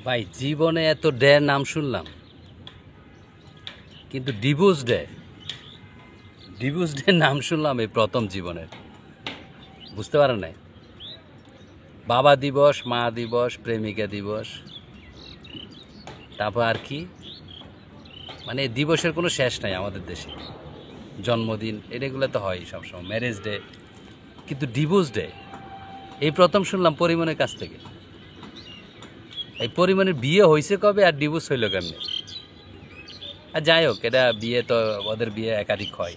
ভাই জীবনে এত ডের নাম শুনলাম, কিন্তু ডিভোর্স ডে নাম শুনলাম এই প্রথম জীবনের। বুঝতে পারেন নাই? বাবা দিবস, মা দিবস, প্রেমিকা দিবস, তারপর আর কি, মানে দিবসের কোনো শেষ নাই আমাদের দেশে। জন্মদিন এগুলো তো হয় সবসময়, ম্যারেজ ডে, কিন্তু ডিভোর্স ডে এই প্রথম শুনলাম পরিমণের কাছ থেকে। এই পরিমণের বিয়ে হয়েছে কবে আর ডিভোর্স হইল কেমনে? আর যাই হোক, এটা বিয়ে তো ওদের বিয়ে একাধিক হয়,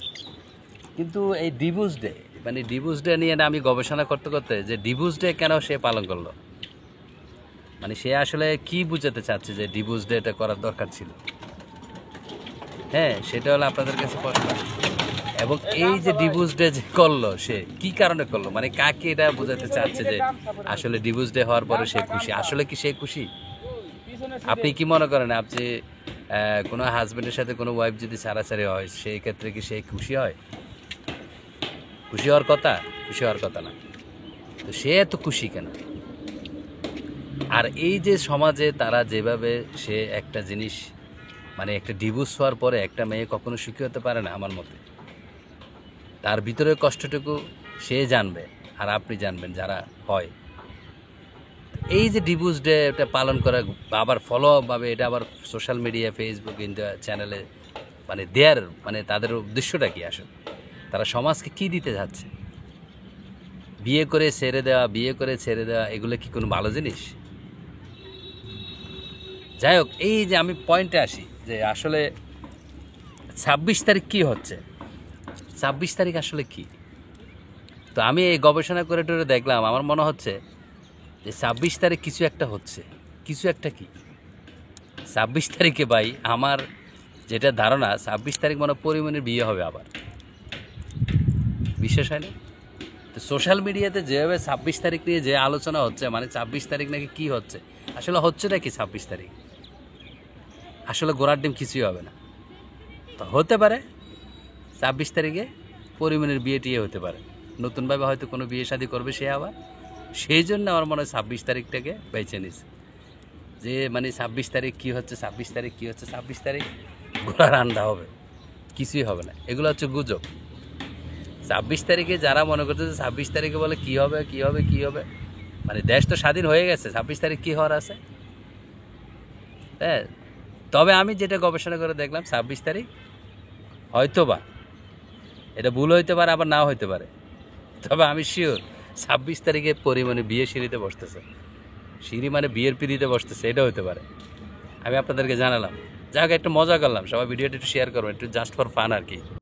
কিন্তু এই ডিভোর্স ডে, মানে ডিভোর্স ডে নিয়ে আমি গবেষণা করতে করতে যে ডিভোর্স ডে কেন সে পালন করলো, মানে সে আসলে কি বুঝাতে চাচ্ছে যে ডিভোর্স ডে এটা করার দরকার ছিল। হ্যাঁ, সেটা হলো আপনাদের কাছে প্রশ্ন। এবং এই যে ডিভোর্স ডে যে করলো, সে কি কারণে করলো, মানে কাকে এটা বোঝাতে চাচ্ছে যে আসলে ডিভোর্স ডে হওয়ার পরে সে খুশি? আসলে কি সে খুশি? আপনি কি মনে করেন, আপনি কোনো হাজব্যান্ডের সাথে কোনো ওয়াইফ যদি ছাড়াছাড়ি হয়, সেই ক্ষেত্রে কি সে খুশি হয়? খুশি হওয়ার কথা? খুশি হওয়ার কথা না। তো সে এত খুশি কেন? আর এই যে সমাজে তারা যেভাবে, সে একটা জিনিস, মানে একটা ডিভোর্স হওয়ার পরে একটা মেয়ে কখনো সুখী হতে পারে না আমার মতে। তার ভিতরের কষ্টটুকু সে জানবে আর আপনি জানবেন যারা হয়। এই যে ডিভোর্স ডে এটা পালন করা, আবার ফলো ভাবে এটা আবার সোশ্যাল মিডিয়া, ফেসবুক, ইন্ডিয়া চ্যানেলে, মানে দেয়ার, মানে তাদের উদ্দেশ্যটা কি আসলে? তারা সমাজকে কি দিতে যাচ্ছে? বিয়ে করে ছেড়ে দেওয়া, এগুলো কি কোনো ভালো জিনিস? যাই হোক, এই যে আমি পয়েন্টে আসি যে আসলে 26 তারিখ কি হচ্ছে, 26 তারিখ আসলে কি? তো আমি এই গবেষণা করে টোরে দেখলাম, আমার মনে হচ্ছে যে 26 তারিখ কিছু একটা হচ্ছে। কিছু একটা কি 26 তারিখে? ভাই আমার যেটা ধারণা, 26 তারিখ মনে পরিমণের বিয়ে হবে আবার। বিশেষ হয় না? তো সোশ্যাল মিডিয়াতে যেভাবে 26 তারিখ নিয়ে যে আলোচনা হচ্ছে, মানে 26 তারিখ নাকি কি হচ্ছে, আসলে হচ্ছে নাকি 26 তারিখ? আসলে গোড়ার ডিম কিছুই হবে না। তো হতে পারে 26 তারিখে পরিমণের বিয়ে টিয়ে হতে পারে, নতুনভাবে হয়তো কোনো বিয়ে শাদী করবে সে আবার। সেই জন্য আমার মনে হয় 26 তারিখটাকে বেছে নিছে, যে মানে 26 তারিখ কী হচ্ছে, 26 তারিখ কী হচ্ছে, 26 তারিখ ঘোড়া রান্না হবে, কিছুই হবে না। এগুলো হচ্ছে গুজব। 26 তারিখে যারা মনে করছে যে 26 তারিখে বলে কী হবে, মানে দেশ তো স্বাধীন হয়ে গেছে, 26 তারিখ কী হওয়ার আছে? হ্যাঁ, তবে আমি যেটা গবেষণা করে দেখলাম, 26 তারিখ হয়তোবা, এটা ভুল হইতে পারে আবার নাও হইতে পারে, তবে আমি শিওর 26 তারিখে পরিমাণে বিয়ে সিঁড়িতে বসতেছে। সিঁড়ি মানে বিয়ের পিঁড়িতে বসতেছে, এটা হতে পারে। আমি আপনাদেরকে জানালাম। যাক, একটু মজা করলাম। সবাই ভিডিওটা একটু শেয়ার করবেন, একটু জাস্ট ফর ফান আর কি।